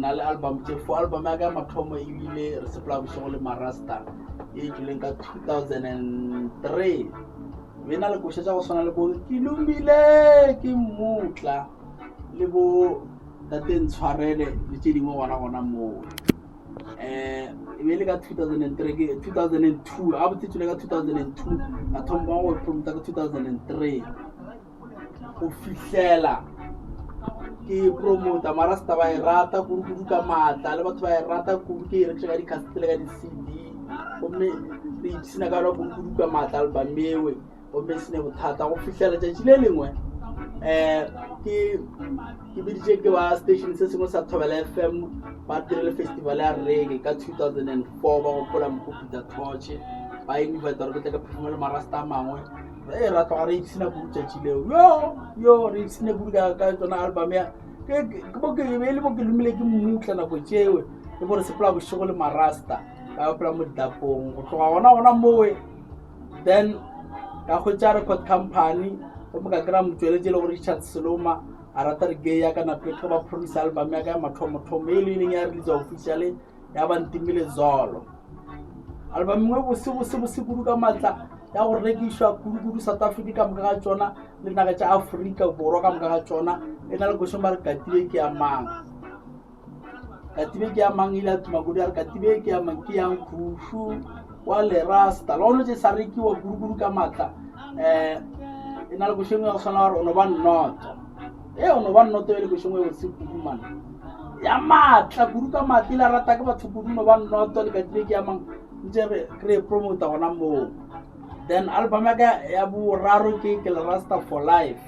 na le album tse 4 album ya ka mathomo e bile re sepela bosego le marasta e tswileng ka 2003 bena le košetša go swana le bo ke lumile ke mutla le bo tate ntshwarele le tše dingwe gona moo e be le ka 2003 ke 2002 ga botse tswile ka 2002 ka thoma go promota ka 2003 go fihlela ke promota marasta ba e rata kudu ka matla le batho ba e rata kudu ke e rekisa ka di-cassette ka di-CD gomme re itsena ka kudu ka matla album ewe gomme se ne bothata go fihlela tšatši le lengwe ke biditše ke ba station se sengwe sa Thobela FM ba direle festival ya reggae ka 2004 ba gopola Mokopita Torch ba invite gore ke tle ka perform le marasta a mangwe e rata gore itsena kudu tšatši leo yo re itsene kudu ka tsona album ya ke lumile ke mmutla nako tšewe ke bore sepela bošego le marasta ka opela mo ditapong go tloga gona mowe then ka khotsa record company go mo ka kra motšweletše le go Richard Seloma a rata re gay ya ka na plate ba produce album ya ka mathomo e leng ya release officially ya ba Ntimile Zolo album ngwe bose kudu ka matla ya go rekishwa kudu South Africa ka mga ga tsona le naga tša Africa borwa ka mga ga tsona e na le go shoma re Katibe ke ya mang ile tuma go ya Katibe ke ya mang ke yang khushu wa le rasta lo no tse sa rekiwa kudu ka matla e na le go shoma go sona gore ono ba noto ono ba noto le go shoma go se kudu man ya matla kudu ka matla la rata ka batho kudu no ba noto le Katibe ke ya mang ntse re kre promote gona mo then album ya boraro ke Le Rasta for Life